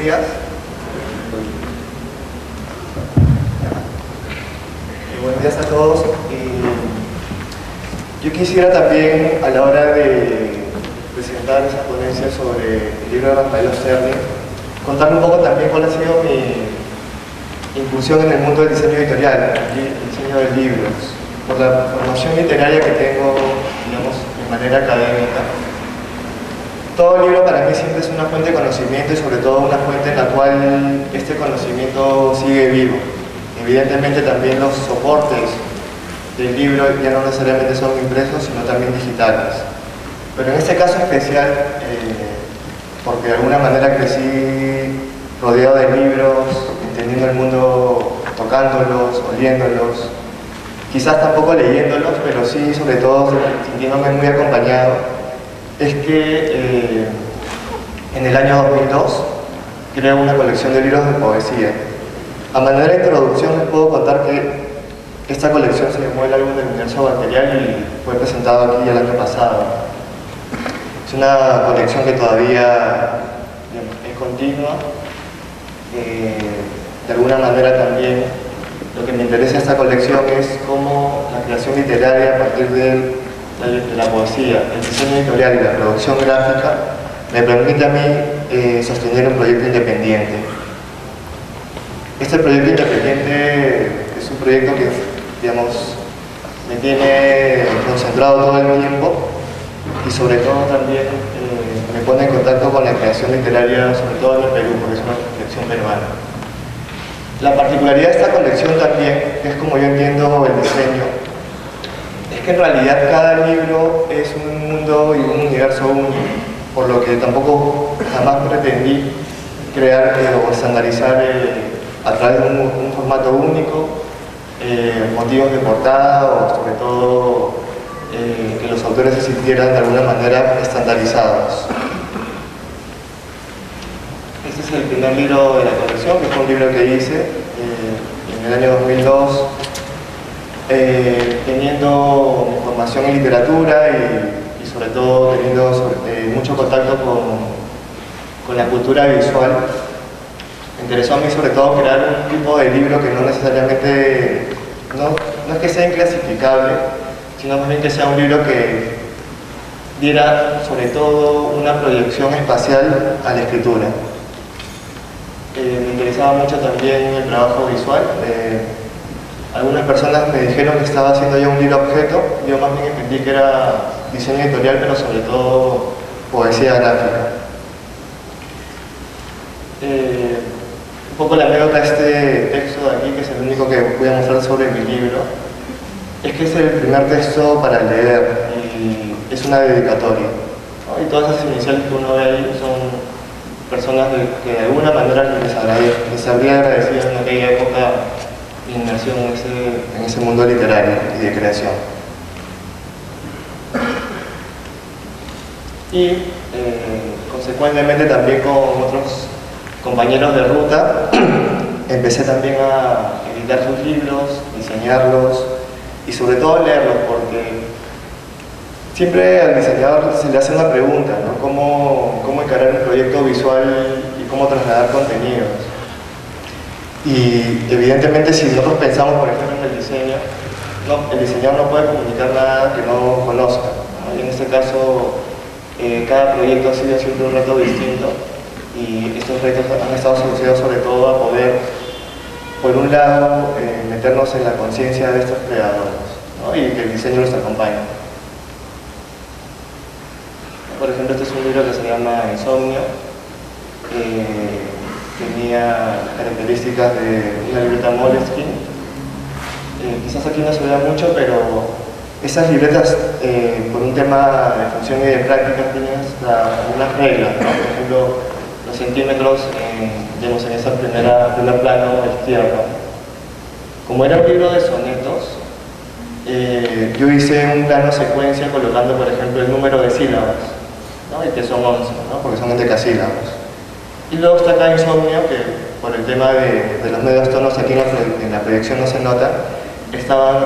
días. Buenos días a todos. Yo quisiera también, a la hora de presentar esa ponencia sobre el libro de Rafael Osterni, contar un poco también cuál ha sido mi incursión en el mundo del diseño editorial, el diseño de libros, por la formación literaria que tengo, digamos, de manera académica. Todo libro para mí siempre es una fuente de conocimiento y sobre todo una fuente en la cual este conocimiento sigue vivo. Evidentemente también los soportes del libro ya no necesariamente son impresos, sino también digitales. Pero en este caso especial, porque de alguna manera crecí rodeado de libros, entendiendo el mundo, tocándolos, oliéndolos, quizás tampoco leyéndolos, pero sí, sobre todo, sintiéndome muy acompañado, es que en el año 2002 creé una colección de libros de poesía. A manera de introducción les puedo contar que esta colección se llamó El Álbum del Universo Bacterial y fue presentado aquí el año pasado. Es una colección que todavía es continua. De alguna manera también lo que me interesa de esta colección es cómo la creación literaria a partir de la poesía, el diseño editorial y la producción gráfica me permite a mí sostener un proyecto independiente. Este proyecto independiente es un proyecto que, digamos, me tiene concentrado todo el tiempo y sobre todo también me pone en contacto con la creación literaria, sobre todo en el Perú, porque es una colección peruana. La particularidad de esta colección también, que es como yo entiendo el diseño, es que en realidad cada libro es un mundo y un universo único, por lo que tampoco jamás pretendí crear o estandarizar a través de un formato único, motivos de portada o sobre todo que los autores se sintieran de alguna manera estandarizados. Este es el primer libro de la colección, que fue un libro que hice en el año 2002, teniendo mi formación en literatura y sobre todo teniendo mucho contacto con la cultura visual. Me interesó a mí sobre todo crear un tipo de libro que no necesariamente, no es que sea inclasificable, sino más bien que sea un libro que diera sobre todo una proyección espacial a la escritura. Me interesaba mucho también el trabajo visual. Algunas personas me dijeron que estaba haciendo yo un libro objeto, yo más bien entendí que era diseño editorial, pero sobre todo poesía gráfica. Un poco la anécdota de este texto de aquí, que es el único que voy a mostrar sobre mi libro, es que es el primer texto para leer y es una dedicatoria, ¿no? Y todas esas iniciales que uno ve ahí son personas que de alguna manera les habría agradecido en aquella época mi inmersión en ese mundo literario y de creación. Y consecuentemente también con otros compañeros de ruta empecé también a editar sus libros, diseñarlos y sobre todo leerlos, porque siempre al diseñador se le hace una pregunta, ¿no? ¿Cómo encarar un proyecto visual y cómo trasladar contenidos? Y evidentemente si nosotros pensamos, por ejemplo, en el diseño, el diseñador no puede comunicar nada que no conozca, ¿no? Y en este caso cada proyecto ha sido siempre un reto distinto y estos retos han estado asociados sobre todo a poder, por un lado, meternos en la conciencia de estos creadores, ¿no? Y que el diseño los acompañe. Por ejemplo, este es un libro que se llama Insomnio. Tenía características de una libreta Moleskine. Quizás aquí no se vea mucho, pero esas libretas, por un tema de función y de práctica, tienen algunas reglas, ¿no? Por ejemplo, los centímetros digamos, en ese primer plano izquierdo. Como era un libro de sonetos, yo hice un plano secuencia colocando, por ejemplo, el número de sílabas, ¿no? Y que son 11, ¿no? Porque son endecasílabos. Y luego está acá Insomnio, que por el tema de los medios tonos aquí en la proyección no se nota,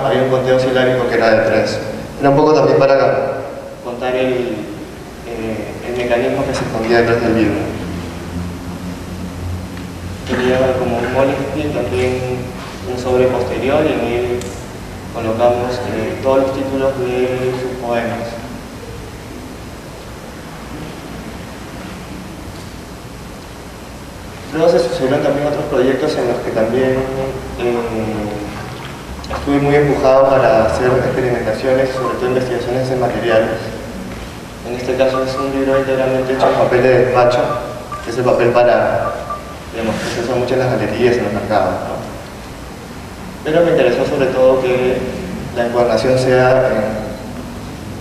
había un conteo silábico que era de 3. Era un poco también para contar el mecanismo que se escondía detrás del libro. tenía como un moleskin, también un sobre posterior, y en él colocamos todos los títulos de sus poemas. Luego se sucedieron también otros proyectos en los que también estuve muy empujado para hacer experimentaciones, sobre todo investigaciones en materiales. En este caso es un libro íntegramente hecho en papel de despacho, que es el papel para, digamos, que se usa mucho en las galerías, en los mercados, ¿no? Pero me interesó sobre todo que la encuadernación sea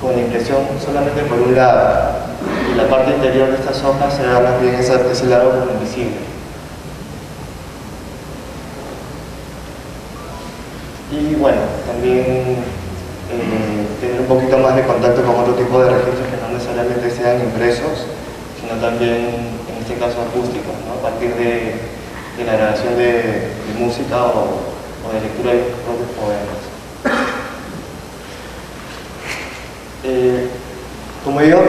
con impresión solamente por un lado, y la parte interior de estas hojas sea más bien ese lado como invisible. Y bueno, también tener un poquito más de contacto con otro tipo de registros que no necesariamente sean impresos, sino también, en este caso, acústicos, ¿no? A partir de la grabación de música o de lectura de los propios poemas. Como digo,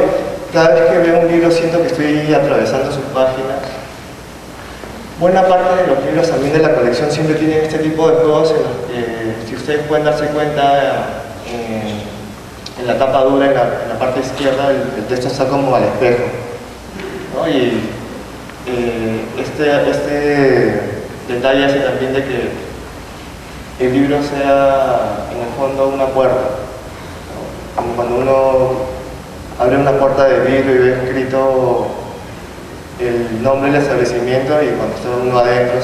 cada vez que veo un libro siento que estoy atravesando sus páginas. Buena parte de los libros también de la colección siempre tienen este tipo de juegos en los que, si ustedes pueden darse cuenta, en la tapa dura, en la parte izquierda, el texto está como al espejo, ¿no? Y este detalle hace también de que el libro sea, en el fondo, una puerta, ¿no? Como cuando uno abre una puerta de vidrio y ve escrito el nombre del establecimiento, y cuando está uno adentro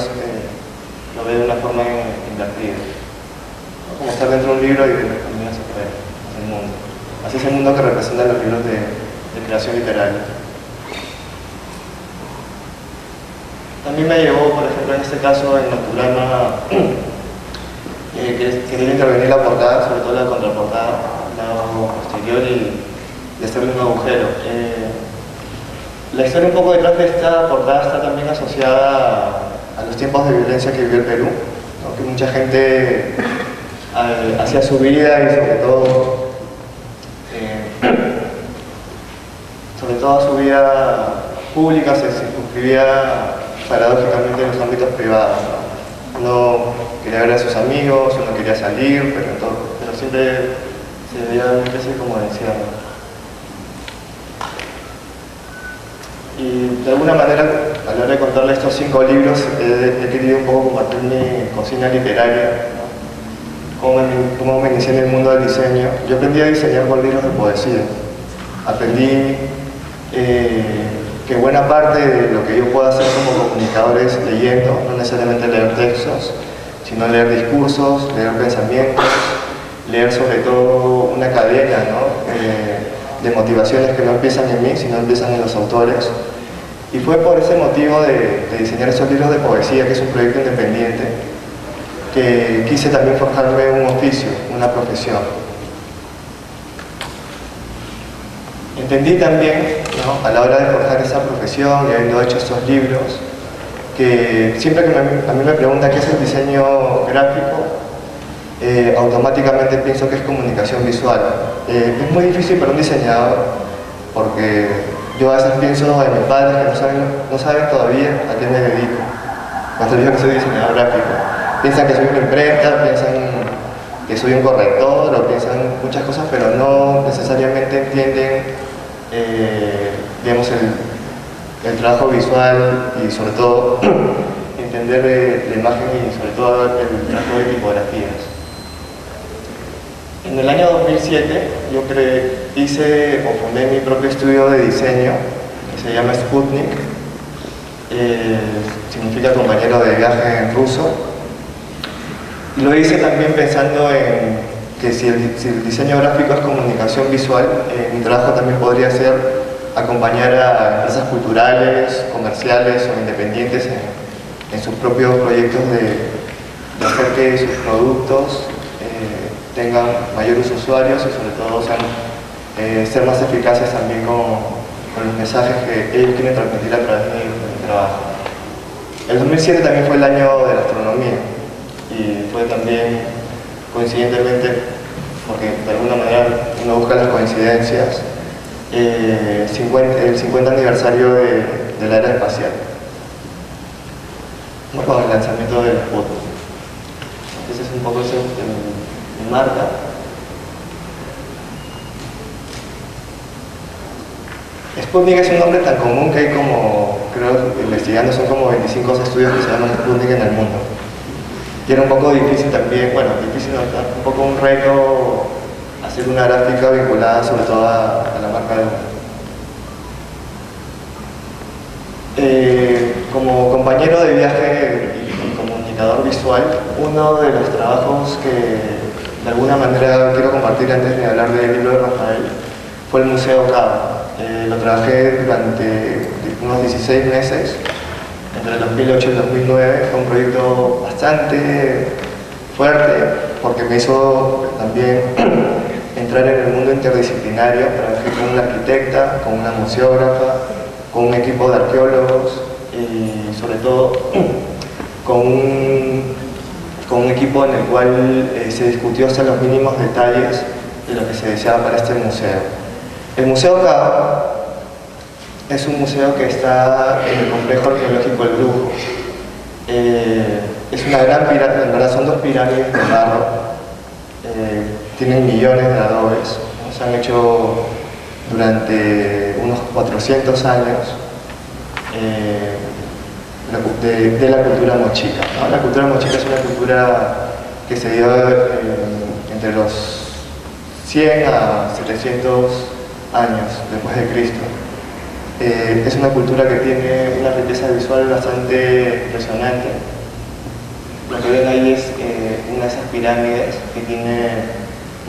lo ve de una forma invertida, ¿no? Como estar dentro de un libro y ver el camino hacia afuera, hacia el mundo. Así es el mundo que representan los libros de creación literaria. También me llevó, por ejemplo, en este caso, en Nocturama, querer intervenir la portada, sobre todo la contraportada, el lado posterior, y hacerle un agujero. La historia un poco detrás de esta portada está también asociada a los tiempos de violencia que vivió el Perú, ¿no? Que mucha gente hacía su vida y sobre todo su vida pública se circunscribía paradójicamente en los ámbitos privados, ¿no? Uno quería ver a sus amigos, uno quería salir, pero siempre se veía una especie como de encierro. Y de alguna manera, a la hora de contarle estos 5 libros, he querido un poco compartir mi cocina literaria, ¿no? Cómo me inicié en el mundo del diseño. Yo aprendí a diseñar con libros de poesía. Aprendí que buena parte de lo que yo puedo hacer como comunicador es leyendo, no necesariamente leer textos, sino leer discursos, leer pensamientos, leer sobre todo una cadena, ¿no? De motivaciones que no empiezan en mí, sino empiezan en los autores. Y fue por ese motivo de diseñar esos libros de poesía, que es un proyecto independiente, que quise también forjarme un oficio, una profesión. Entendí también, ¿no?, a la hora de forjar esa profesión y habiendo hecho estos libros, que siempre que a mí me preguntan qué es el diseño gráfico, automáticamente pienso que es comunicación visual. Es muy difícil para un diseñador, porque yo a veces pienso en mis padres que no saben todavía a qué me dedico. Cuando digo que soy diseñador gráfico, piensan que soy una imprenta, piensan que soy un corrector, o piensan muchas cosas, pero no necesariamente entienden, digamos, el trabajo visual y sobre todo entender la imagen y sobre todo el trabajo de tipografías. En el año 2007 yo hice o fundé mi propio estudio de diseño que se llama Sputnik, significa compañero de viaje en ruso, y lo hice también pensando en que si el diseño gráfico es comunicación visual, mi trabajo también podría ser acompañar a empresas culturales, comerciales o independientes en sus propios proyectos de hacer que sus productos tengan mayores usuarios y sobre todo ser más eficaces también con los mensajes que ellos quieren transmitir a través de mi trabajo. El 2007 también fue el año de la astronomía y fue también coincidentemente, porque de alguna manera uno busca las coincidencias, el 50 aniversario de la era espacial. ¿no? Con el lanzamiento del Sputnik. Ese es un poco mi marca. Sputnik es un nombre tan común que hay como, creo, investigando, son como 25 estudios que se llaman Sputnik en el mundo. Y era un poco difícil también, bueno, difícil, no, un poco un reto hacer una gráfica vinculada sobre todo a la marca de como compañero de viaje y comunicador visual, uno de los trabajos que de alguna manera quiero compartir antes de hablar del libro de Rafael fue el Museo Cava. Lo trabajé durante unos 16 meses, entre el 2008 y el 2009. Fue un proyecto bastante fuerte porque me hizo también entrar en el mundo interdisciplinario. Trabajé con una arquitecta, con una museógrafa, con un equipo de arqueólogos y sobre todo con un equipo en el cual se discutió hasta los mínimos detalles de lo que se deseaba para este museo. El Museo Cava es un museo que está en el complejo arqueológico El Brujo. Es una gran pirámide, en verdad son dos pirámides de barro, tienen millones de adobes, ¿no? Se han hecho durante unos 400 años de la cultura mochica, ¿no? La cultura mochica es una cultura que se dio entre los 100 a 700 años después de Cristo. Es una cultura que tiene una riqueza visual bastante impresionante. Lo que ven ahí es una de esas pirámides que tiene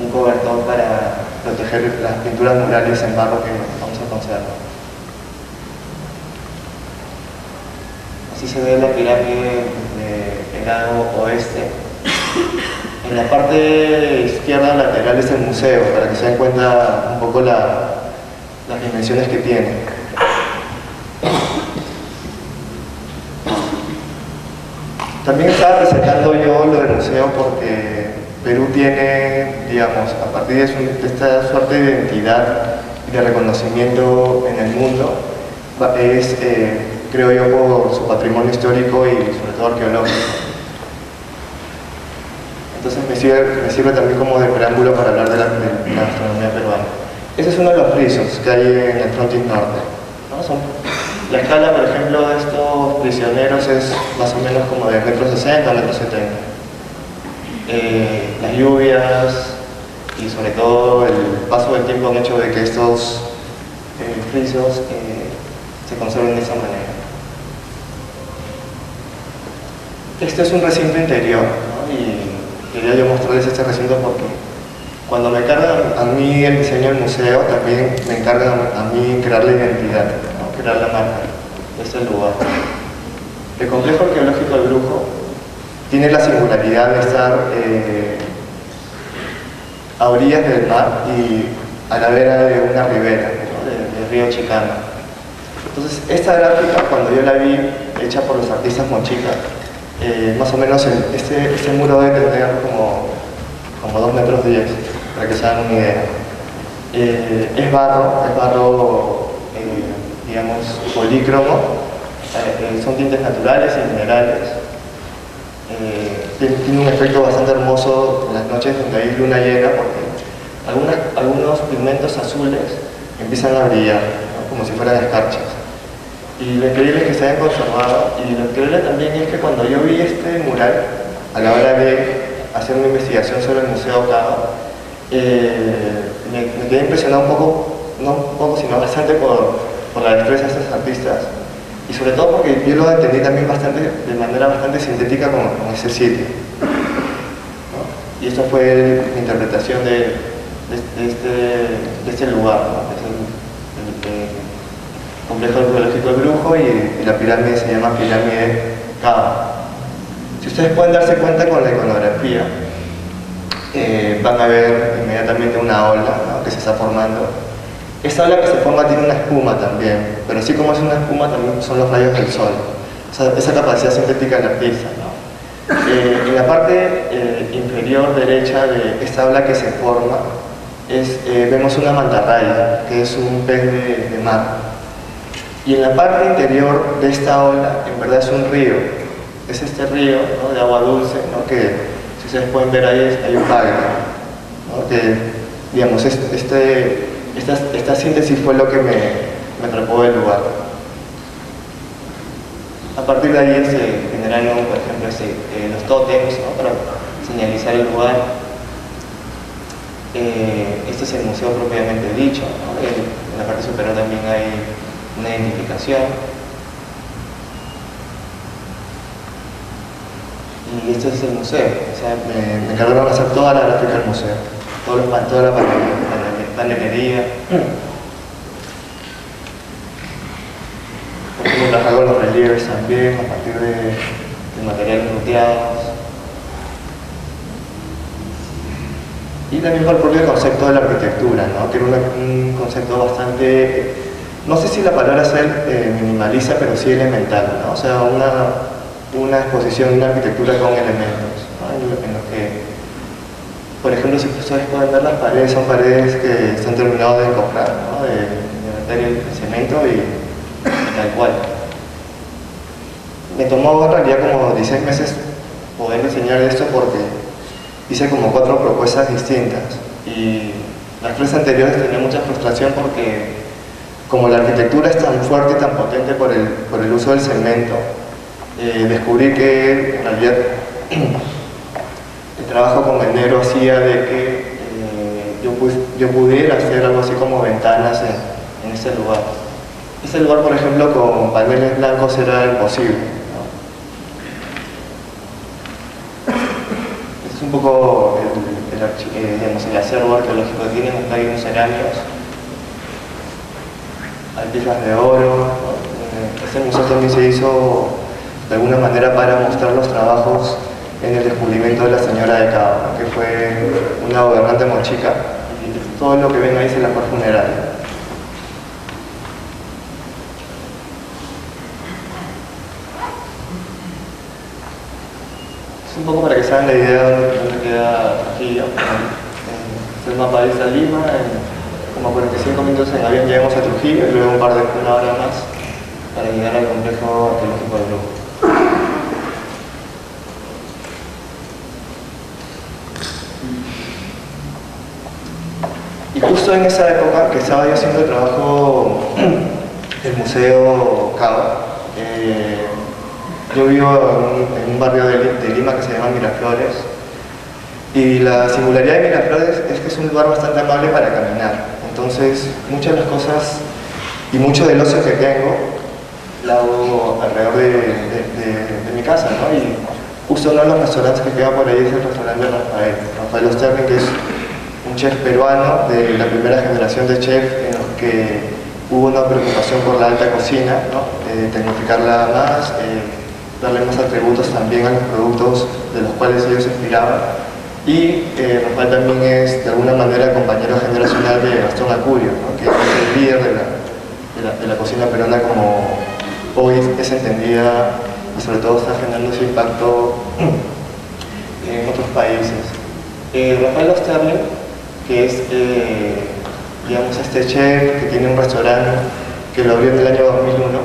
un cobertor para proteger las pinturas murales en barro que vamos a conservar. Así se ve la pirámide del lado oeste. En la parte izquierda lateral es el museo, para que se den cuenta un poco las dimensiones que tiene. También estaba presentando yo lo del museo porque Perú tiene, digamos, a partir de esta suerte de identidad y de reconocimiento en el mundo, es, creo yo, por su patrimonio histórico y sobre todo arqueológico. Entonces me sirve también como de preámbulo para hablar de la gastronomía peruana. Ese es uno de los frisos que hay en el frontis norte, ¿no? La escala, por ejemplo, de estos prisioneros es más o menos como de 1,60 m a 1,70 m. Las lluvias y sobre todo el paso del tiempo han hecho de que estos frisos se conserven de esa manera. Este es un recinto interior, ¿no? Y quería yo mostrarles este recinto porque cuando me encargan a mí el diseño del museo, también me encargan a mí crear la identidad, ¿no? Crear la marca de este lugar. El complejo arqueológico El Brujo tiene la singularidad de estar a orillas del mar y a la vera de una ribera, ¿no? del río Chicama. Entonces, esta gráfica, cuando yo la vi hecha por los artistas mochicas, más o menos este muro debe tener como 2,10 metros, para que se hagan una idea. Es barro, digamos, polícromo, son tintes naturales y minerales. Tiene un efecto bastante hermoso en las noches donde hay luna llena, porque algunos pigmentos azules empiezan a brillar, ¿no? Como si fueran escarchas. Y lo increíble es que se hayan conservado, y lo increíble también es que cuando yo vi este mural, a la hora de hacer una investigación sobre el Museo Cava, me quedé impresionado no un poco, sino bastante por la destreza de estos artistas, y sobre todo porque yo lo entendí también de manera bastante sintética con ese sitio, ¿no? Y esta fue mi interpretación de este lugar, ¿no? El complejo arqueológico El Brujo, y la pirámide se llama Pirámide Cava. Si ustedes pueden darse cuenta con la iconografía, van a ver inmediatamente una ola, ¿no? Que se está formando. Esta ola que se forma tiene una espuma también, pero así como es una espuma también son los rayos del sol, esa capacidad sintética del artista, ¿no? En la parte inferior derecha de esta ola que se forma vemos una mantarraya, que es un pez de mar. Y en la parte interior de esta ola, en verdad es un río. es este río, ¿no?, de agua dulce, ¿no?, que si ustedes pueden ver ahí hay un bagre, ¿no?, que, digamos, esta síntesis fue lo que me atrapó del lugar. A partir de ahí se generaron, por ejemplo, los tótems, ¿no?, para señalizar el lugar. Este es el museo propiamente dicho, ¿no? En la parte superior también hay una identificación. Y este es el museo, o sea, me encargaron de hacer toda la gráfica del museo, toda la panelería. Por ejemplo, hago los relieves también a partir de materiales ruteados. Y también por el propio concepto de la arquitectura, ¿no?, que era un concepto bastante, no sé si la palabra ser minimalista, pero sí elemental, ¿no? O sea, una exposición de una arquitectura con elementos, ¿no?, en los que, por ejemplo, si ustedes pueden ver las paredes, son paredes que están terminadas de encofrar, ¿no?, de meter el cemento y tal cual. Me tomó en realidad como 16 meses poder enseñar esto porque hice como 4 propuestas distintas y las 3 anteriores tenía mucha frustración porque como la arquitectura es tan fuerte y tan potente por el uso del cemento, descubrí que en realidad el trabajo con el negro hacía de que yo pudiera hacer algo así como ventanas en ese lugar. Ese lugar, por ejemplo, con paneles blancos era imposible, ¿no? Este es un poco el acervo arqueológico que tienen. Hay unos cerámicos, hay piezas de oro, ¿no? Este museo también se hizo de alguna manera para mostrar los trabajos en el descubrimiento de la señora de Cava, que fue una gobernante mochica, y todo lo que ven ahí es la mejor funeraria. Es un poco para que se hagan la idea de dónde queda Trujillo. Es el mapa de Lima, en como 45 minutos en avión llegamos a Trujillo y luego una hora más para llegar al complejo arqueológico del Brujo. Y justo en esa época que estaba yo haciendo el trabajo del Museo Cava, yo vivo en un barrio de Lima que se llama Miraflores, y la singularidad de Miraflores es que es un lugar bastante amable para caminar. Entonces, muchas de las cosas y mucho del ocio que tengo la hago alrededor de mi casa, ¿no? Y justo uno de los restaurantes que queda por ahí es el restaurante de Rafael Osterling, que es un chef peruano de la primera generación de chefs en los que hubo una preocupación por la alta cocina, ¿no?, tecnificarla más, darle más atributos también a los productos de los cuales ellos se inspiraban. Y Rafael también es de alguna manera compañero generacional de Gastón Acurio, ¿no?, que es el líder de la cocina peruana como hoy es entendida y sobre todo está generando ese impacto en otros países. Rafael Osterling, que es digamos este chef que tiene un restaurante que lo abrió en el año 2001,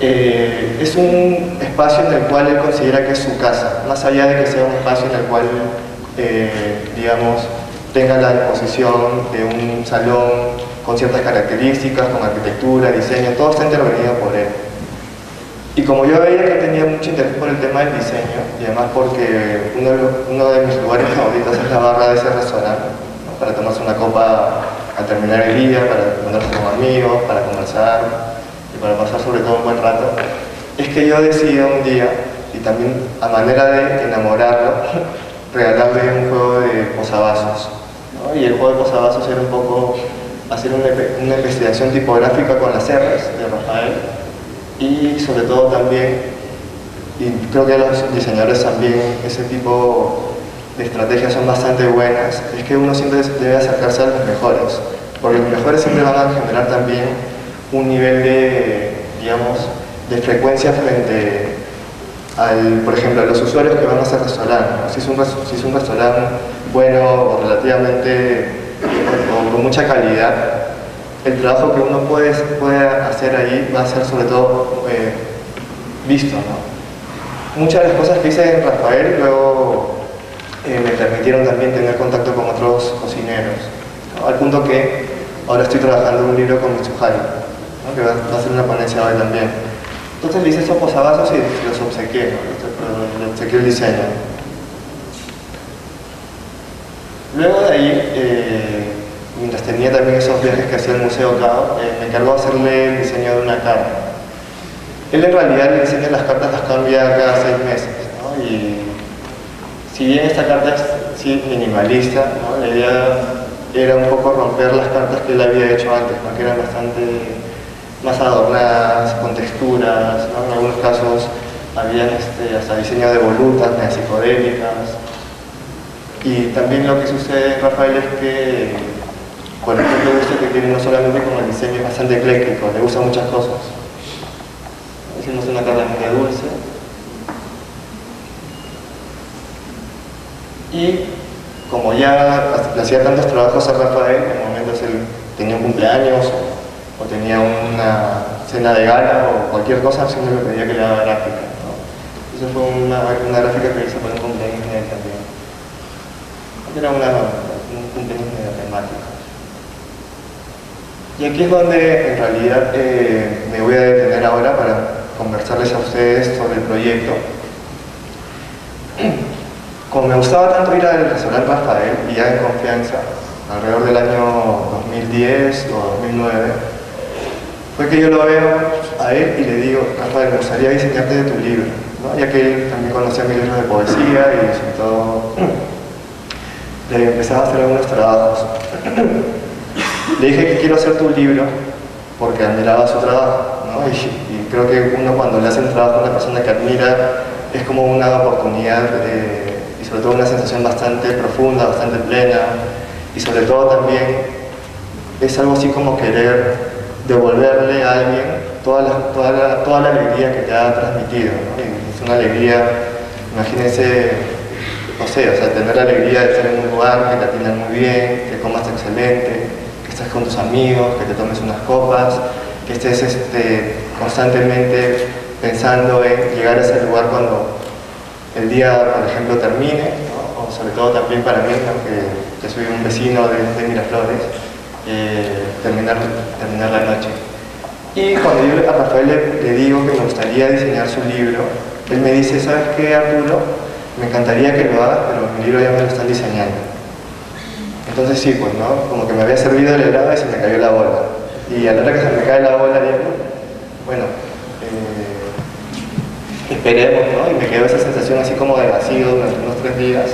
es un espacio en el cual él considera que es su casa, más allá de que sea un espacio en el cual, digamos, tenga la disposición de un salón con ciertas características, con arquitectura, diseño, todo está intervenido por él. Y como yo veía que tenía mucho interés por el tema del diseño, y además porque uno de mis lugares favoritos es la barra de ese restaurante, ¿no?, para tomarse una copa al terminar el día, para ponerse con amigos, para conversar y para pasar sobre todo un buen rato, es que yo decidí un día, y también a manera de enamorarlo, regalarle un juego de posavasos, ¿no? Y el juego de posavasos era un poco hacer una investigación tipográfica con las R's de Rafael, y sobre todo también, y creo que los diseñadores también, ese tipo de estrategias son bastante buenas, es que uno siempre debe acercarse a los mejores, porque los mejores siempre van a generar también un nivel de, digamos, de frecuencia frente por ejemplo, a los usuarios que van a ese restaurante, ¿no? Si es un restaurante bueno o relativamente o con mucha calidad, el trabajo que uno puede hacer ahí va a ser sobre todo visto, ¿no? Muchas de las cosas que hice en Rafael luego me permitieron también tener contacto con otros cocineros, ¿no? Al punto que ahora estoy trabajando en un libro con Mitsuhari, ¿no? Que va a ser una ponencia hoy también. Entonces le hice estos posavasos y los obsequié, ¿no? Le obsequié el diseño. Luego de ahí, mientras tenía también esos viajes que hacía el Museo CAO, me encargó de hacerle el diseño de una carta. Él en realidad el diseño de las cartas las cambia cada 6 meses, ¿no? Y si bien esta carta es sí, minimalista, ¿no? La idea era un poco romper las cartas que él había hecho antes, ¿no? Que eran bastante más adornadas, con texturas, ¿no? En algunos casos habían hasta diseño de volutas, medias psicodélicas. Y también lo que sucede en Rafael es que, por ejemplo, le gusta que tiene no solamente como el diseño es bastante ecléctico, le gusta muchas cosas. Hicimos una carta muy dulce. Y como ya le hacía tantos trabajos a Rafael, en momentos él tenía un cumpleaños o tenía una cena de gala o cualquier cosa, siempre me pedía que le haga gráfica, ¿no? Eso fue una gráfica que hice para un cumpleaños de él también. Era un cumpleaños medio temático. Y aquí es donde en realidad me voy a detener ahora para conversarles a ustedes sobre el proyecto. Como me gustaba tanto ir al restaurante Rafael, y ya en confianza, alrededor del año 2010 o 2009, fue que yo lo veo a él y le digo: Rafael, me gustaría diseñarte de tu libro, ¿no? Ya que él también conocía mis libros de poesía y sobre todo le empezaba a hacer algunos trabajos. Le dije que quiero hacer tu libro porque admiraba su trabajo, ¿no? Y creo que uno cuando le hace un trabajo a una persona que admira es como una oportunidad y sobre todo una sensación bastante profunda, bastante plena, y sobre todo también es algo así como querer devolverle a alguien toda la alegría que te ha transmitido, ¿no? Y es una alegría, imagínense, no sé, o sea, tener la alegría de estar en un lugar que te atiendan muy bien, que comas excelente, que estés con tus amigos, que te tomes unas copas, que estés constantemente pensando en llegar a ese lugar cuando el día, por ejemplo, termine, ¿no? O sobre todo también para mí, ¿no? que soy un vecino de Miraflores, terminar la noche. Y cuando yo a Rafael le digo que me gustaría diseñar su libro, él me dice: ¿sabes qué, Arturo? Me encantaría que lo hagas, pero mi libro ya me lo están diseñando. Entonces sí, pues, ¿no? Como que me había servido el helado y se me cayó la bola. Y a la hora que se me cae la bola, digo, bueno, esperemos, ¿no? Y me quedó esa sensación así como de vacío durante unos 3 días,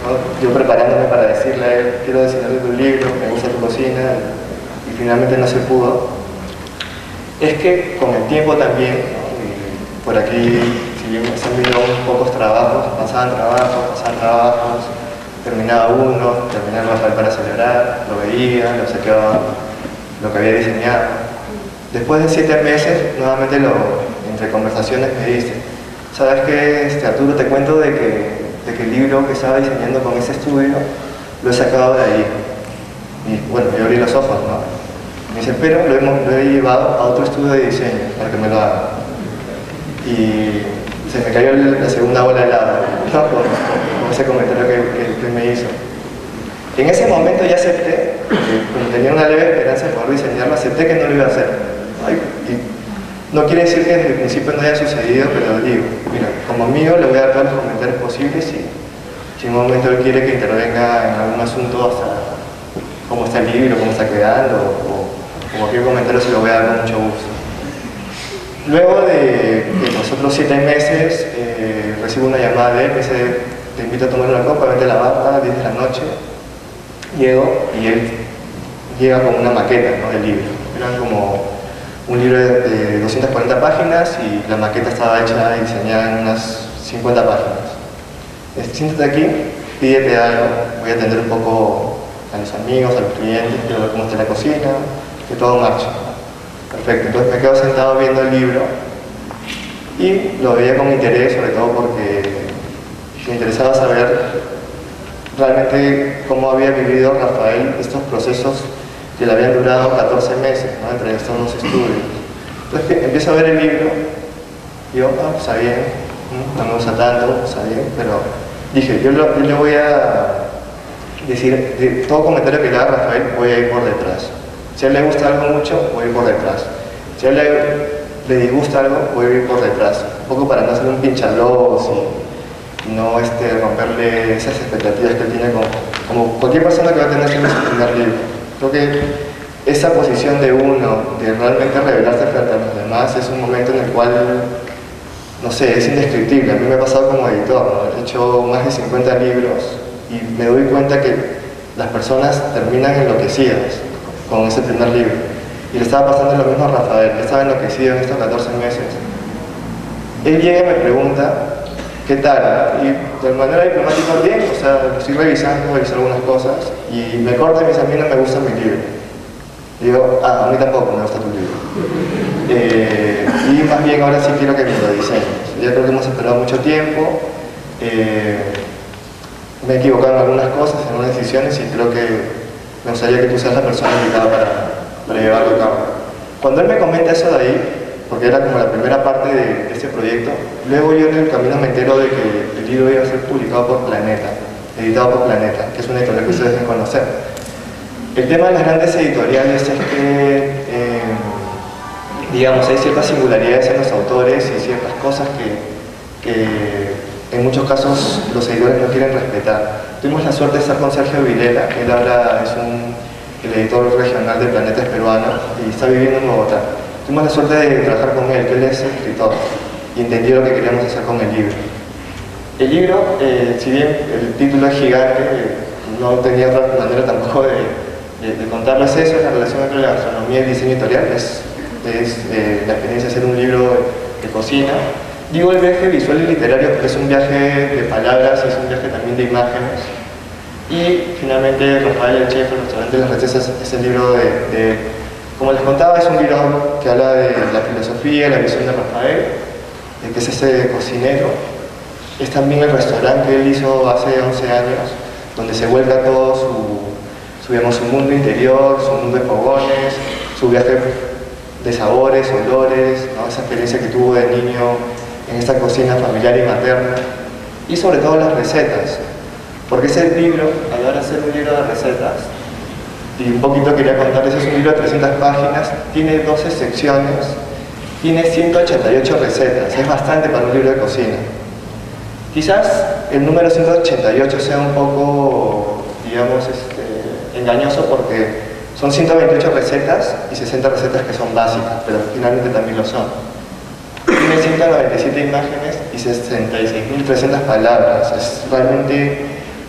¿no? Yo preparándome para decirle a él: quiero diseñar tu libro, me gusta tu cocina, y finalmente no se pudo. Es que con el tiempo también, ¿no? Y por aquí, si bien me han venido pocos trabajos, pasaban trabajos, terminaba uno, terminaba Rafael para celebrar, lo veía, lo saqueaba, lo que había diseñado. Después de 7 meses, nuevamente entre conversaciones me dice: ¿sabes qué, Arturo? Te cuento de que el libro que estaba diseñando con ese estudio lo he sacado de ahí. Y bueno, yo abrí los ojos, ¿no? Me dice: pero lo he llevado a otro estudio de diseño para que me lo haga. Y se me cayó la segunda bola de helado, ¿no? Con ese comentario que me hizo. En ese momento ya acepté, como tenía una leve esperanza de poder diseñarlo, acepté que no lo iba a hacer. Y no quiere decir que desde el principio no haya sucedido, pero digo, mira, como amigo le voy a dar todos los comentarios posibles y si en un momento él quiere que intervenga en algún asunto, hasta cómo está el libro, cómo está quedando, o cualquier comentario, se lo voy a dar con mucho gusto. Luego de los otros 7 meses, recibo una llamada de él, me dice: te invito a tomar una copa, vente a la barra, 10 de la noche. Llego y él llega con una maqueta, ¿no? del libro. Eran como un libro de 240 páginas y la maqueta estaba hecha y diseñada en unas 50 páginas. Siéntate aquí, pídete algo, voy a atender un poco a los amigos, a los clientes, quiero ver cómo está la cocina, que todo marche. Perfecto, entonces me quedo sentado viendo el libro y lo veía con interés, sobre todo porque me interesaba saber realmente cómo había vivido Rafael estos procesos que le habían durado 14 meses, ¿no? Entre estos 2 estudios. Entonces empiezo a ver el libro y yo, está bien, no me gusta tanto, está bien, pero dije, yo le voy a decir, de todo comentario que le haga Rafael, voy a ir por detrás. Si a él le gusta algo mucho, voy a ir por detrás. Si a él le disgusta algo, voy a ir por detrás. Un poco para no hacer un pinchaglobos y no romperle esas expectativas que él tiene como cualquier persona que va a tener en su primer libro. Creo que esa posición de uno, de realmente revelarse frente a los demás, es un momento en el cual, no sé, es indescriptible. A mí me ha pasado como editor, ¿no? He hecho más de 50 libros y me doy cuenta que las personas terminan enloquecidas con ese primer libro. Y le estaba pasando lo mismo a Rafael, que estaba enloquecido en estos 14 meses. Él llega y me pregunta, ¿qué tal? Y de manera diplomática, bien, o sea, lo estoy revisando, reviso algunas cosas, y me corta y me dice, a mí no me gusta mi libro. Y digo, a mí tampoco me gusta tu libro. Y más bien ahora sí quiero que me lo diseñes. Ya creo que hemos esperado mucho tiempo, me he equivocado en algunas cosas, en algunas decisiones, y creo que me gustaría que tú seas la persona indicada para llevarlo a cabo. Cuando él me comenta eso de ahí, porque era como la primera parte de este proyecto, luego yo en el camino me entero de que el libro iba a ser publicado por Planeta, editado por Planeta, que es una editorial que ustedes deben conocer. El tema de las grandes editoriales es que, digamos, hay ciertas singularidades en los autores y ciertas cosas que en muchos casos los editores no quieren respetar. Tuvimos la suerte de estar con Sergio Vilela, él ahora es el editor regional de Planeta peruano y está viviendo en Bogotá. Tuvimos la suerte de trabajar con él, que él es escritor, y entendió lo que queríamos hacer con el libro. El libro, si bien el título es gigante, no tenía otra manera tampoco de contarles eso, es la relación entre la gastronomía y el diseño editorial, es la experiencia de hacer un libro de cocina. Digo el viaje visual y literario porque es un viaje de palabras y es un viaje también de imágenes. Y finalmente Rafael, el chef, el restaurante de las recetas, es el libro como les contaba, es un libro que habla de la filosofía, la visión de Rafael, que es ese cocinero. Es también el restaurante que él hizo hace 11 años, donde se vuelca todo su mundo interior, su mundo de fogones, su viaje de sabores, olores, ¿no? Esa experiencia que tuvo de niño en esta cocina familiar y materna, y sobre todo las recetas, porque ese libro, a la hora de hacer un libro de recetas, y un poquito quería contarles, es un libro de 300 páginas, tiene 12 secciones, tiene 188 recetas, es bastante para un libro de cocina. Quizás el número 188 sea un poco, digamos, engañoso porque son 128 recetas y 60 recetas que son básicas, pero finalmente también lo son. Tiene 197 imágenes y 66.300 palabras. Es realmente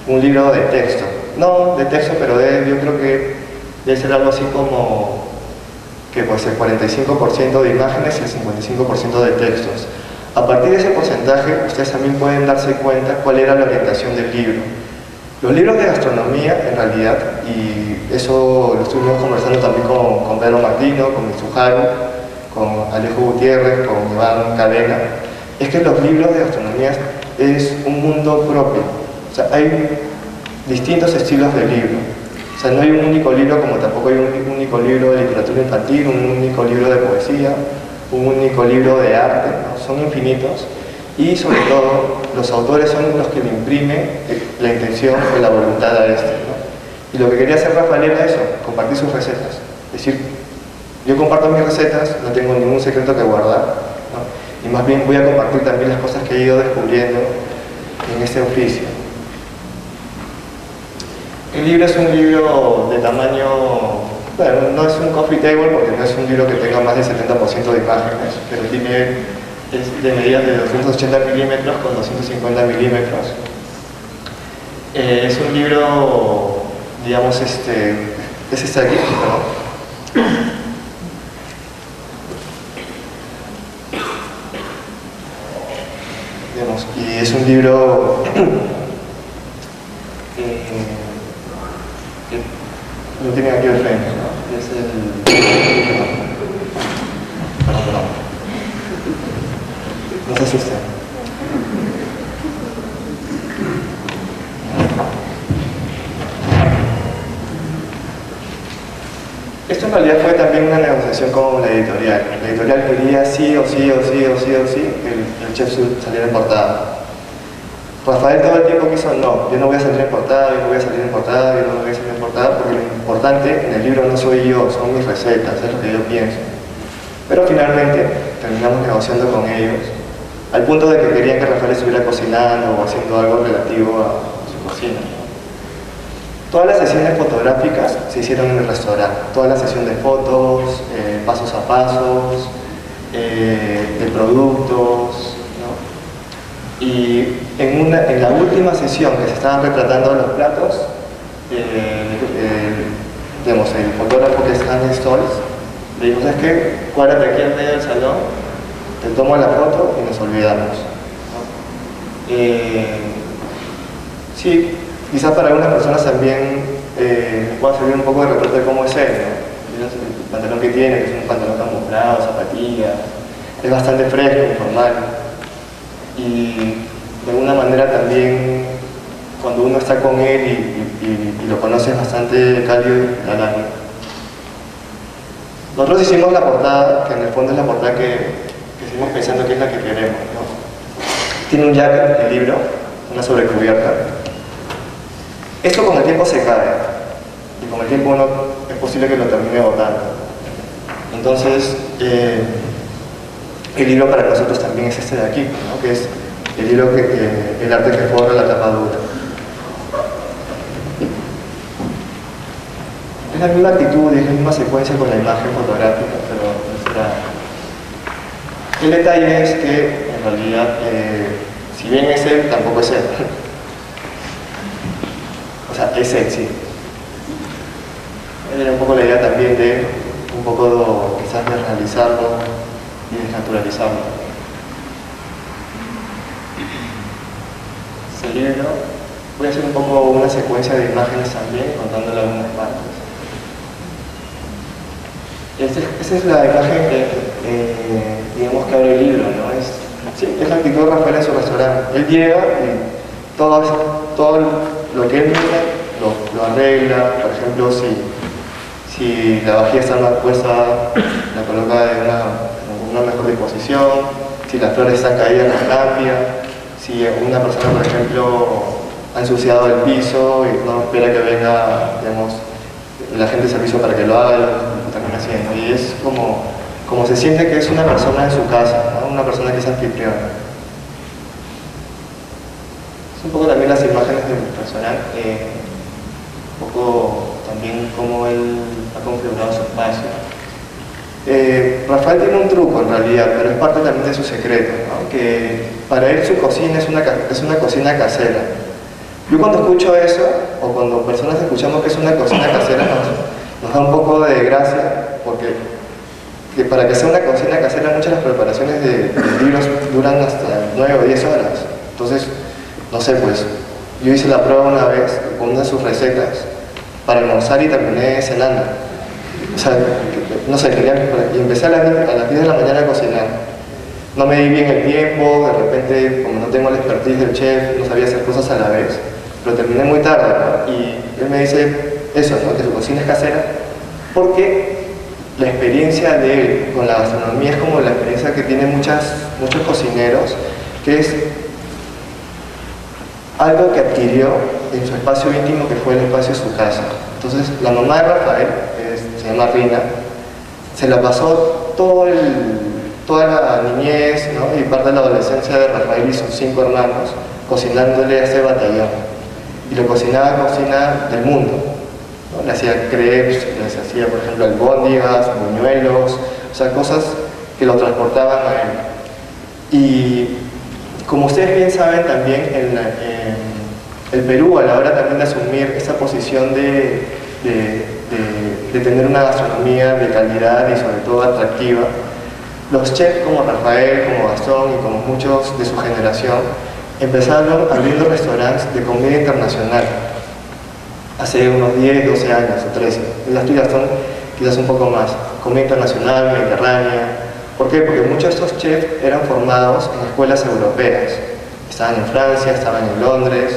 un libro de texto. No de texto, pero yo creo que debe ser algo así como que pues el 45% de imágenes y el 55% de textos. A partir de ese porcentaje, ustedes también pueden darse cuenta cuál era la orientación del libro. Los libros de gastronomía, en realidad, y eso lo estuvimos conversando también con Pedro Martino, con Mitsuharu, con Alejo Gutiérrez, con Iván Cadena, es que los libros de gastronomía es un mundo propio. O sea, hay distintos estilos de libro. O sea, no hay un único libro, como tampoco hay un único libro de literatura infantil, un único libro de poesía, un único libro de arte, ¿no? Son infinitos. Y sobre todo, los autores son los que le imprimen la intención o la voluntad a este, ¿no? Y lo que quería hacer Rafael era eso, compartir sus recetas. Es decir, yo comparto mis recetas, no tengo ningún secreto que guardar, ¿no? Y más bien voy a compartir también las cosas que he ido descubriendo en este oficio. El libro es un libro de tamaño, bueno, no es un coffee table porque no es un libro que tenga más del 70% de imágenes, pero es de medidas de 280 milímetros con 250 milímetros. Es un libro, digamos, es este aquí, perdón. Digamos, y es un libro lo tienen aquí de frente, ¿no? Es perdón. No se asusten. Esto en realidad fue también una negociación con la editorial. La editorial quería sí o sí que el chef saliera en portada. Rafael todo el tiempo quiso, no, yo no voy a salir en portada, yo no voy a salir en portada, yo no voy a salir en portada, porque lo importante en el libro no soy yo, son mis recetas, es lo que yo pienso. Pero finalmente terminamos negociando con ellos, al punto de que querían que Rafael estuviera cocinando o haciendo algo relativo a su cocina. Todas las sesiones fotográficas se hicieron en el restaurante, toda la sesión de fotos, pasos a pasos, de productos, ¿no? Y en la última sesión que se estaban retratando los platos, digamos, el fotógrafo que es Ángel Stolz, le dijo, ¿sabes qué? Cuádrate aquí en medio del salón, te tomo la foto y nos olvidamos, ¿no? Sí, quizás para algunas personas también pueda servir un poco de retrato de cómo es él, ¿no? El pantalón que tiene, que es un pantalón camuflado, zapatillas, es bastante fresco, informal. Y de alguna manera también, cuando uno está con él y lo conoce, es bastante cálido y galán. Nosotros hicimos la portada, que en el fondo es la portada que seguimos pensando que es la que queremos, ¿no? Tiene un jacket, el libro, una sobrecubierta. Esto con el tiempo se cae, y con el tiempo uno es posible que lo termine botando. Entonces, el libro para nosotros también es este de aquí, ¿no? Que es el libro el arte que forra la tapa dura. Es la misma actitud y es la misma secuencia con la imagen fotográfica, pero el detalle es que en realidad, si bien es él, tampoco es él. O sea, es él, sí. Era un poco la idea también de, un poco quizás de realizarlo y desnaturalizarlo. Seguirlo. Voy a hacer un poco una secuencia de imágenes también, contándole algunas partes. Esa es la imagen que, digamos, que abre el libro, ¿no? Es la actitud de Rafael en su restaurante. Él llega y todo lo que él mira lo arregla. Por ejemplo, si la vajilla está mal puesta, la coloca en una mejor disposición. Si las flores están caídas, las cambia. Si una persona, por ejemplo, ha ensuciado el piso y no espera que venga, digamos, la gente de servicio para que lo haga, lo termina haciendo. Y es como se siente que es una persona en su casa, ¿no? Una persona que es anfitriona. Es un poco también las imágenes del personaje, un poco también cómo él ha configurado su espacio. Rafael tiene un truco en realidad, pero es parte también de su secreto, ¿no? Que para él su cocina es una cocina casera. Yo cuando escucho eso, o cuando personas escuchamos que es una cocina casera, nos da un poco de gracia, porque para que sea una cocina casera muchas de las preparaciones de libros duran hasta 9 o 10 horas. Entonces, no sé, pues, yo hice la prueba una vez con una de sus recetas para almorzar y terminé cenando. O sea, no sé, y empecé a las 10 de la mañana a cocinar. No me di bien el tiempo, de repente, como no tengo la expertise del chef, no sabía hacer cosas a la vez, pero terminé muy tarde, ¿no? Y él me dice eso, ¿no? Que su cocina es casera, porque la experiencia de él con la gastronomía es como la experiencia que tienen muchos cocineros, que es algo que adquirió en su espacio íntimo, que fue el espacio de su casa. Entonces, la mamá de Rafael, se llama Rina, se la pasó toda la niñez, ¿no? Y parte de la adolescencia de Rafael y sus 5 hermanos cocinándole a ese batallón. Y lo cocinaba cocina del mundo, ¿no? Le hacía crepes, les hacía, por ejemplo, albóndigas, buñuelos, o sea, cosas que lo transportaban a él. Y como ustedes bien saben, también el Perú, a la hora también de asumir esa posición de tener una gastronomía de calidad y sobre todo atractiva, los chefs como Rafael, como Gastón y como muchos de su generación empezaron abriendo restaurantes de comida internacional hace unos 10, 12 años o 13. Las tuyas son quizás un poco más. Comida internacional, mediterránea. ¿Por qué? Porque muchos de estos chefs eran formados en escuelas europeas. Estaban en Francia, estaban en Londres.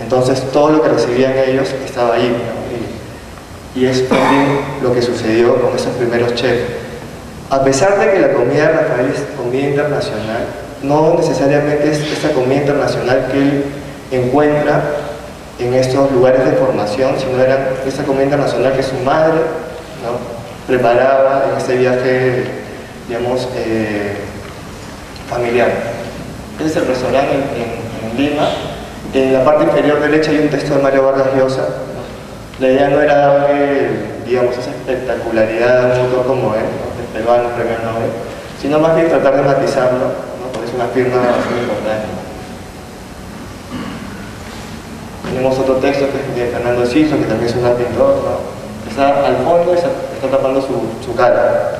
Entonces todo lo que recibían ellos estaba ahí, ¿no? y es también lo que sucedió con esos primeros chefs. A pesar de que la comida de Rafael es comida internacional, no necesariamente es esa comida internacional que él encuentra en estos lugares de formación, sino era esa comida internacional que su madre, ¿no?, preparaba en este viaje, digamos, familiar. Este es el restaurante en Lima. En la parte inferior derecha hay un texto de Mario Vargas Llosa. La idea no era darle, digamos, esa espectacularidad a un autor como él, ¿no?, el peruano, premio Nobel, sino más bien tratar de matizarlo, ¿no?, porque es una firma bastante importante. Tenemos otro texto que es de Fernando Siso, que también es un gran pintor, ¿no?, que está al fondo y está tapando su cara,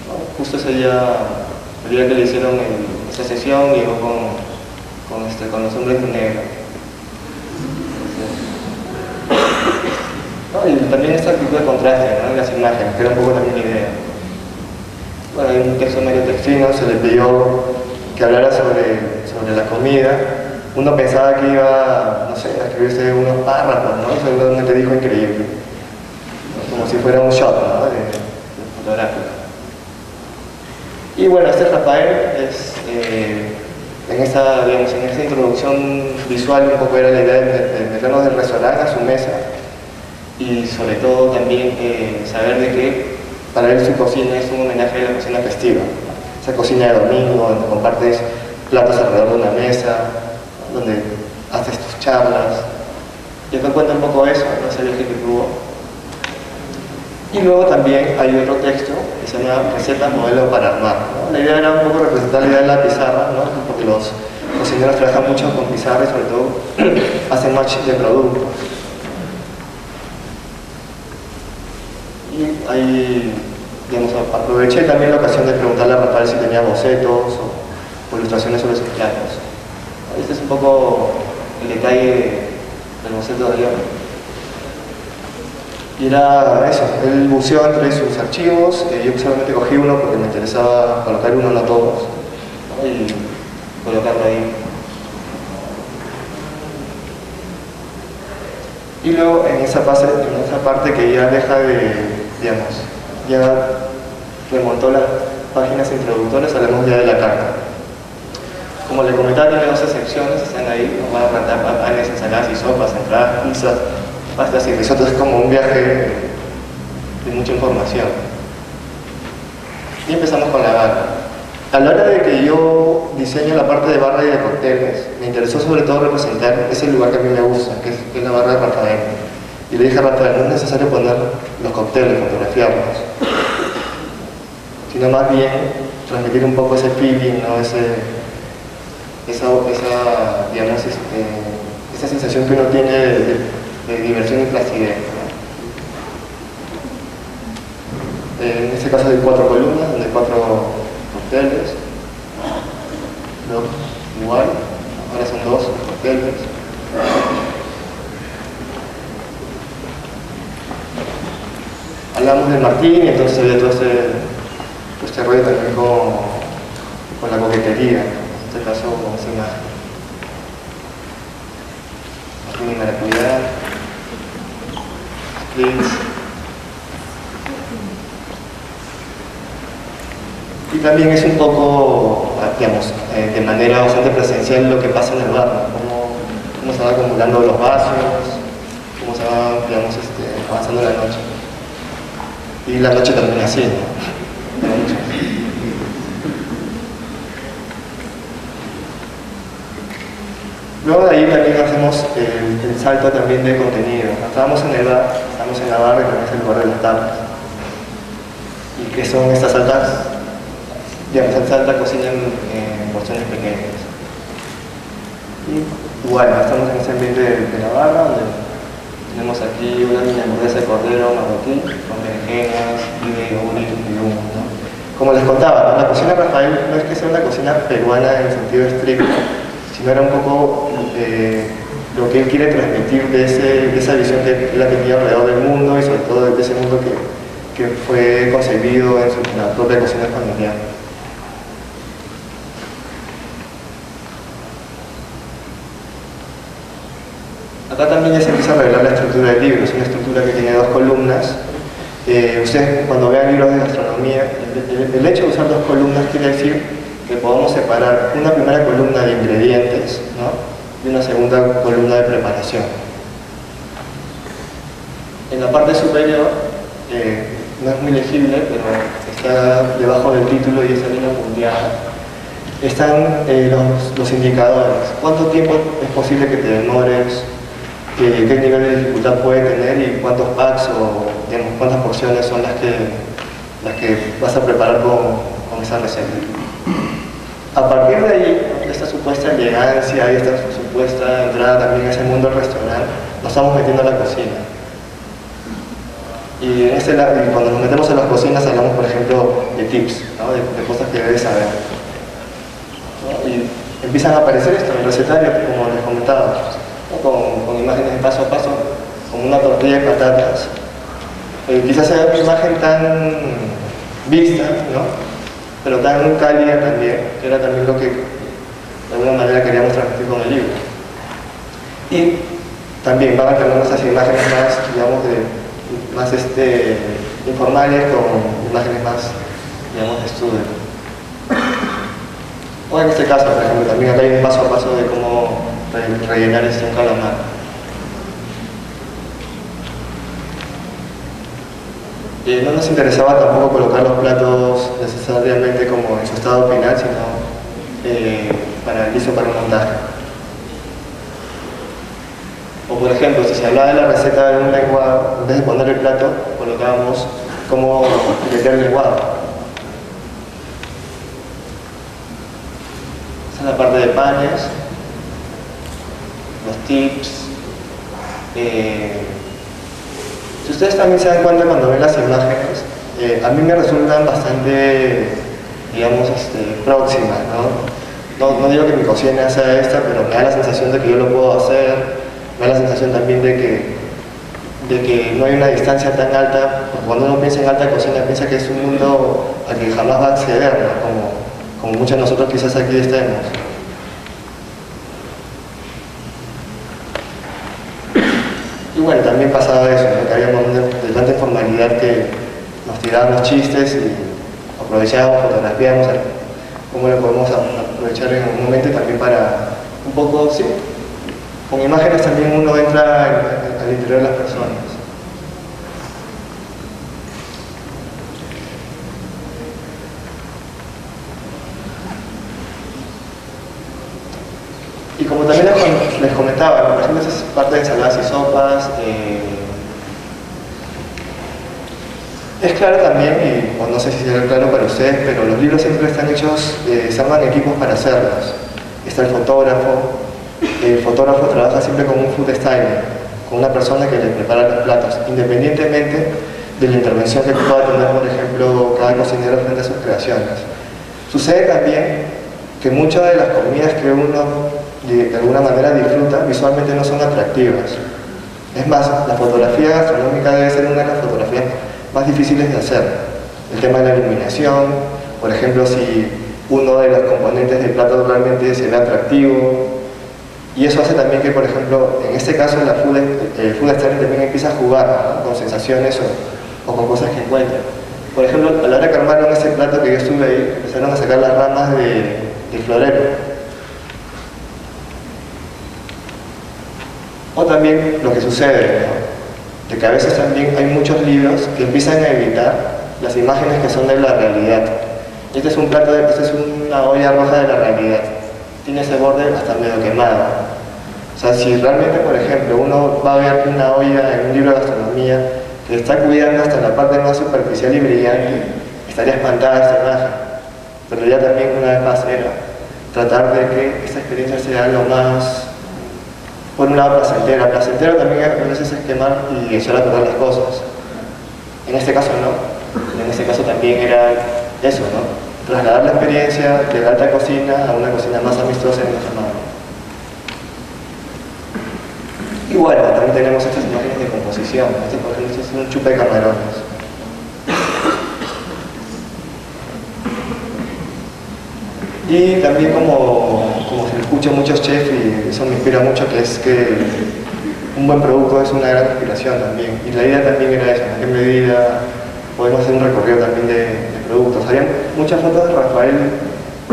¿no? Justo ese día, el día que le hicieron esa sesión, llegó con los hombres de negro. ¿No? Y también esta actitud de contraste, ¿no?, en las imágenes, que era un poco también la idea. Bueno, hay un texto medio textino, se le pidió que hablara sobre la comida. Uno pensaba que iba, no sé, a escribirse unos párrafos, ¿no? Seguramente dijo increíble, ¿no?, como si fuera un shot, ¿no?, de fotográfico. Y bueno, este Rafael es, en esa introducción visual un poco era la idea de meternos del restaurante a su mesa y sobre todo también saber de que para él su cocina es un homenaje a la cocina festiva, ¿no?, esa cocina de domingo donde compartes platos alrededor de una mesa, donde haces tus charlas. Y acá cuenta un poco eso, ¿no?, ese viaje que tuvo. Y luego también hay otro texto que se llama Recetas Modelo para Armar, ¿no? La idea era un poco representar la idea de la pizarra, ¿no?, porque los cocineros trabajan mucho con pizarra y sobre todo hacen match de productos. Y ahí, digamos, aproveché también la ocasión de preguntarle a Rafael si tenía bocetos o ilustraciones sobre sus platos. Este es un poco el detalle del boceto de León. Y era eso, él buceó entre sus archivos, yo solamente cogí uno porque me interesaba colocar uno, no todos, ¿no?, y colocarlo ahí. Y luego en esa parte que ya deja de, digamos, ya remontó las páginas introductorias, hablamos ya de la carta. Como le comentaba, tiene 12 secciones, están ahí, nos van a plantar panes, ensaladas y sopas, entradas, pizzas, pastas y risotos. Es como un viaje de mucha información. Y empezamos con la barra. A la hora de que yo diseño la parte de barra y de cócteles, me interesó sobre todo representar ese lugar que a mí me gusta, que es la barra de Rafael. Y le dije a Rafael, no es necesario poner los cócteles, fotografiarlos, sino más bien transmitir un poco ese feeling, ¿no?, digamos, esa sensación que uno tiene de diversión y placidez, ¿no? En este caso hay 4 columnas, donde hay 4 cócteles, luego igual, ahora son 2 cócteles. Hablamos del Martín y entonces había todo este rollo también con la coquetería, en este caso con esa imagen. Martín y maracuyá, sprints. Y también es un poco, digamos, de manera bastante presencial lo que pasa en el bar, ¿no? Cómo se van acumulando los vasos, cómo se va, digamos, avanzando la noche. Y la noche termina así, ¿no? Luego de ahí también hacemos el salto también de contenido. Estábamos en el bar, estamos en la barra, que también es el lugar de las tapas. ¿Y qué son estas altas? Digamos, esta alta cocina en porciones pequeñas. Y bueno, estamos en ese ambiente de la barra, donde tenemos aquí una mini hamburguesa de cordero marroquí, con berenjenas, yogur y humo, ¿no? Como les contaba, ¿no?, la cocina de Rafael no es que sea una cocina peruana en el sentido estricto, sino era un poco lo que él quiere transmitir de esa visión que él ha tenido alrededor del mundo y sobre todo de ese mundo que fue concebido en la propia cocina familiar. Acá también ya se empieza a revelar la estructura del libro. Es una estructura que tiene dos columnas. Ustedes cuando vean libros de gastronomía, el hecho de usar dos columnas quiere decir que podamos separar una primera columna de ingredientes, ¿no?, y una segunda columna de preparación. En la parte superior, no es muy legible, pero está debajo del título y esa línea punteada, están los indicadores. ¿Cuánto tiempo es posible que te demores? ¿Qué nivel de dificultad puede tener? Y cuántos packs o digamos, cuántas porciones son las que vas a preparar con esa receta. A partir de ahí, de esta supuesta elegancia y esta supuesta entrada también a ese mundo del restaurante, nos estamos metiendo a la cocina. Y cuando nos metemos a las cocinas hablamos, por ejemplo, de tips, ¿no?, de cosas que debes saber, ¿no? Y empiezan a aparecer esto en el recetario, como les comentaba, ¿no?, con imágenes de paso a paso, como una tortilla de patatas. Quizás sea una imagen tan vista, ¿no?, pero tan cálida también, que era también lo que de alguna manera queríamos transmitir con el libro. Y también van a tener esas imágenes más, digamos, más informales, con imágenes más, digamos, de estudio. O en este caso, por ejemplo, también acá hay un paso a paso de cómo rellenar un calamar. No nos interesaba tampoco colocar los platos necesariamente como en su estado final, sino listo para un montaje. O por ejemplo, si se hablaba de la receta de un lenguado, en vez de poner el plato, colocábamos cómo meter el lenguado. Esa es la parte de panes, los tips. Si ustedes también se dan cuenta cuando ven las imágenes, a mí me resultan bastante, digamos, próximas, ¿no? No digo que mi cocina sea esta, pero me da la sensación de que yo lo puedo hacer, me da la sensación también de que no hay una distancia tan alta, porque cuando uno piensa en alta cocina piensa que es un mundo al que jamás va a acceder, ¿no?, como muchos de nosotros quizás aquí estemos. Y bueno, también pasaba eso, ¿no?, que había un momento de tanta informalidad que nos tirábamos chistes y aprovechábamos, fotografiábamos cómo lo podemos aprovechar en un momento y también para un poco, sí, con imágenes también uno entra al interior de las personas. Y como también les comentaba, por ejemplo, esa es parte de ensaladas y sopas. Es claro también, y no sé si será claro para ustedes, pero los libros siempre están hechos, se arman equipos para hacerlos. Está el fotógrafo trabaja siempre con un food styler, con una persona que le prepara los platos, independientemente de la intervención que pueda tener, por ejemplo, cada cocinero frente a sus creaciones. Sucede también que muchas de las comidas que uno de alguna manera disfruta, visualmente no son atractivas. Es más, la fotografía gastronómica debe ser una de las fotografías más difíciles de hacer. El tema de la iluminación, por ejemplo, si uno de los componentes del plato realmente se ve atractivo, y eso hace también que, por ejemplo, en este caso el food styling también empieza a jugar, ¿no?, con sensaciones o con cosas que encuentra. Por ejemplo, a la hora que armaron ese plato que yo estuve ahí, empezaron a sacar las ramas del florero. O también lo que sucede, ¿no?, de que a veces también hay muchos libros que empiezan a evitar las imágenes que son de la realidad. Este es un plato, esta es una olla roja de la realidad. Tiene ese borde hasta medio quemado. O sea, si realmente, por ejemplo, uno va a ver una olla en un libro de gastronomía que está cuidando hasta la parte más superficial y brillante, estaría espantada esta imagen. Pero ya también, una vez más, era tratar de que esta experiencia sea lo más, por un lado, placentera. Placentero también a veces es quemar y echar a perder las cosas. En este caso no. En este caso también era eso, ¿no?, trasladar la experiencia de la alta cocina a una cocina más amistosa y más amable. Y bueno, también tenemos estas imágenes de composición. Este, por ejemplo, es un chupe de camarones. Y también como se escucha muchos chefs, y eso me inspira mucho, que es que un buen producto es una gran inspiración también. Y la idea también era esa, en qué medida podemos hacer un recorrido también de productos. Había muchas fotos de Rafael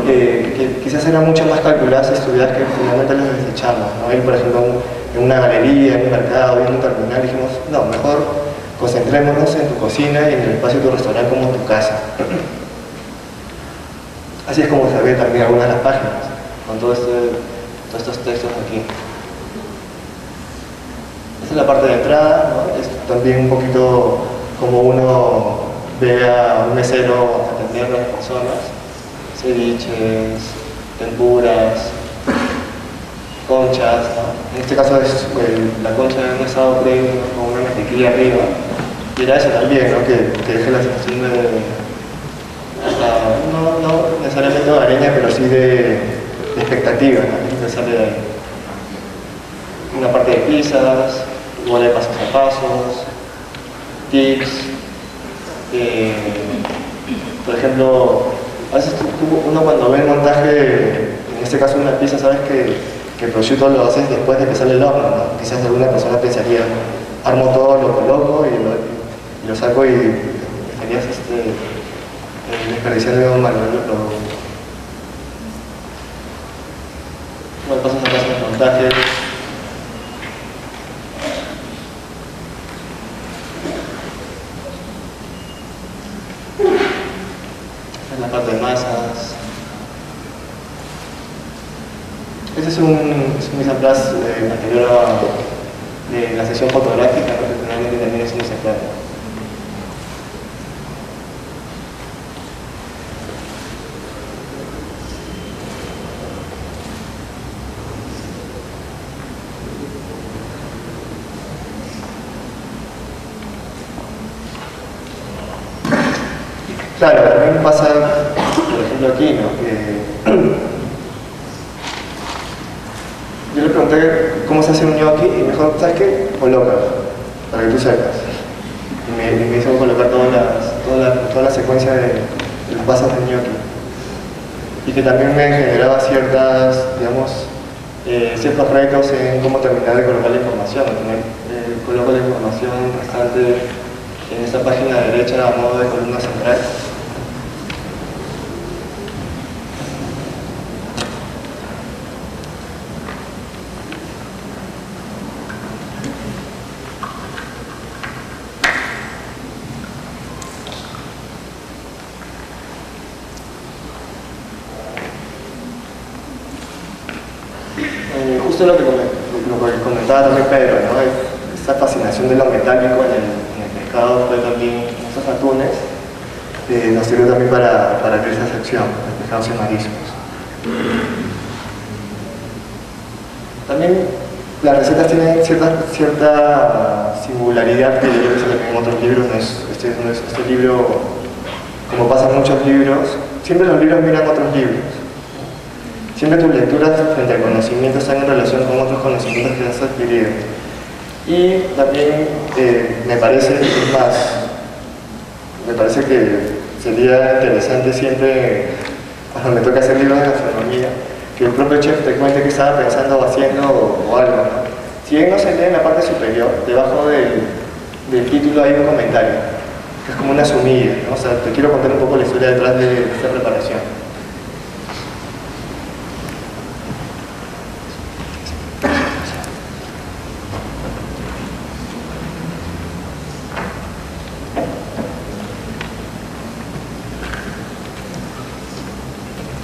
que quizás eran mucho más calculadas y estudiadas que finalmente las desechamos, ¿no? Él, por ejemplo, en una galería, en un mercado, en un terminal, dijimos, no, mejor concentrémonos en tu cocina y en el espacio de tu restaurante como tu casa. Así es como se ve también algunas de las páginas, con todos estos textos aquí. Esta es la parte de entrada, ¿no? Es también un poquito como uno ve a un mesero atendiendo a las personas, ceviches, tempuras, conchas, ¿no? En este caso es la concha de un asado premium con una mantequilla arriba, y era eso también, ¿no? Que deje la sensación de no necesariamente hogareña, pero sí de expectativa, ¿no? Que sale de ahí. Una parte de pizzas, igual de pasos a pasos, tips, por ejemplo, a veces uno cuando ve el montaje, en este caso una pizza, sabes que el prosciutto lo haces después de que sale el horno, ¿no? Quizás alguna persona pensaría, armo todo, lo coloco y lo saco y estarías desperdiciando un manual de producto. Bueno, pasos a pasos de montaje. Esta es la parte de masas. Este es un mise en place anterior de la sesión fotográfica, ¿no? Que finalmente también es un mise en place. Claro, también pasa, por ejemplo, aquí, ¿no? Yo le pregunté cómo se hace un gnocchi y me dijo, ¿sabes qué? Colócalo, para que tú sepas. Y me hizo colocar toda la secuencia de los pasos del gnocchi. Y que también me generaba digamos, ciertos retos en cómo terminar de colocar la información. Coloco la información restante en esta página derecha a modo de columna central. Justo lo que comentaba también Pedro, ¿no? Esta fascinación de lo metálico en el pescado fue también, estos atunes, nos sirvió también para crear esa sección de pescados y mariscos. También las recetas tienen cierta singularidad que yo creo que se ve en otros libros. Este libro, como pasa en muchos libros, siempre los libros miran otros libros. Siempre tus lecturas frente al conocimiento están en relación con otros conocimientos que has adquirido. Y también me parece que sería interesante siempre, cuando me toca hacer libros de gastronomía, que el propio chef te cuente qué estaba pensando o haciendo o algo, ¿no? Si bien no se lee en la parte superior, debajo del título hay un comentario, que es como una sumilla, ¿no? O sea, te quiero contar un poco la historia detrás de esta preparación.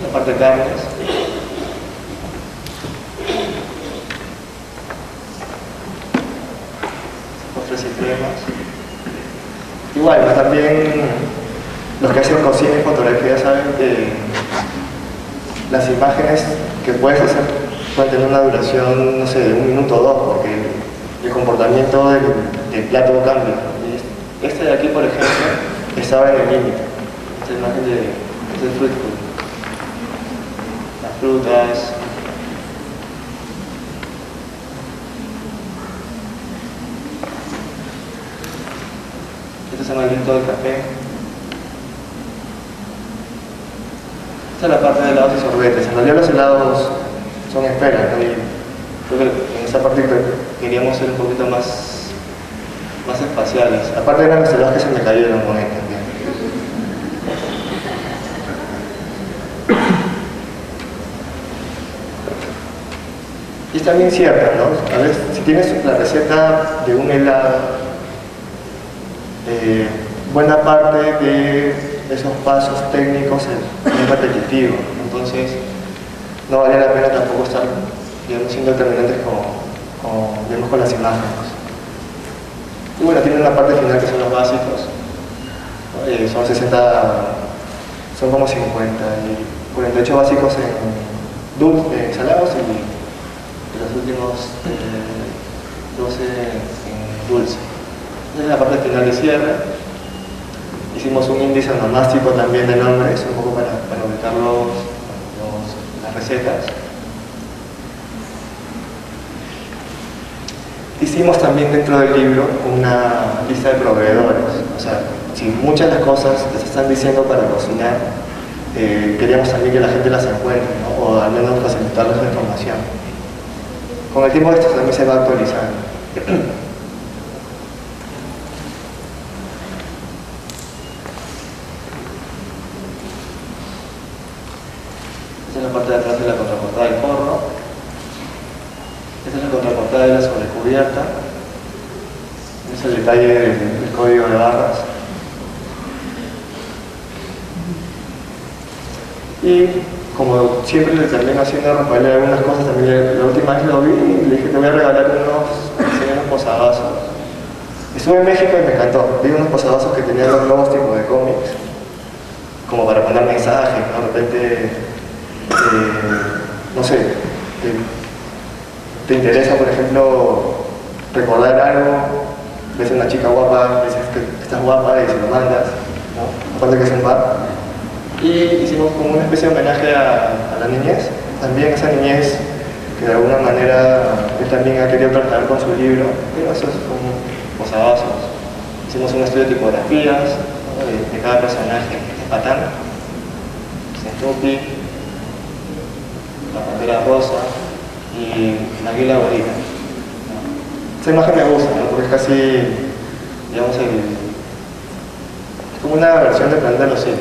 La parte de carnes. Postres y cremas. Igual, ¿no? También los que hacen cocina y fotografía saben que las imágenes que puedes hacer pueden tener una duración, no sé, de 1 minuto o 2, porque el comportamiento del plato cambia. Y este de aquí, por ejemplo, estaba en el límite. Esta imagen del fruit food. Las frutas. Este es el aliento del café. Esta es la parte de helados y sorbetes. En realidad los helados son esferas, ¿no? Y creo que en esa parte queríamos ser un poquito más espaciales. Aparte eran los telas que se me cayeron con él también. Y es también cierta, ¿no? A veces, si tienes la receta de un helado, buena parte de esos pasos técnicos es repetitivo. Entonces, no vale la pena tampoco estar, digamos, siendo determinantes con las imágenes. Y bueno, tiene una parte final que son los básicos, ¿no? Son 60, son como 50 y 48 básicos en salados y los últimos 12 en dulce. Esa es la parte final de cierre. Hicimos un índice onomástico también de nombres, un poco para ubicar las recetas. Hicimos también dentro del libro una lista de proveedores. O sea, si muchas de las cosas que se están diciendo para cocinar, queríamos también que la gente las encuentre, ¿no? O al menos facilitarles la información. Con el tiempo esto también se va actualizando. Esta es la parte de atrás de la contraportada del forno. Esta es la contraportada de la sobrecubierta. Este es el detalle del código de barras. Y como siempre le termino haciendo Rafael algunas cosas, también la última vez lo vi y le dije te voy a regalar unos posavasos. Estuve en México y me encantó. Vi unos posavasos que tenían los logos tipo de cómics, como para poner mensajes, ¿no? De repente, no sé, te interesa, por ejemplo, recordar algo, ves a una chica guapa, dices que estás guapa y se lo mandas, ¿no? Aparte que es un bar. Y hicimos como una especie de homenaje a la niñez, también esa niñez que de alguna manera él también ha querido tratar con su libro, pero esos son posavasos. Hicimos un estudio de tipografías, ¿no? de cada personaje, Patán, Snoopy, la pantera rosa y la águila bonita. ¿No? Esa imagen me gusta, ¿no? Porque es casi, digamos, como una versión de Planeta de los Simios.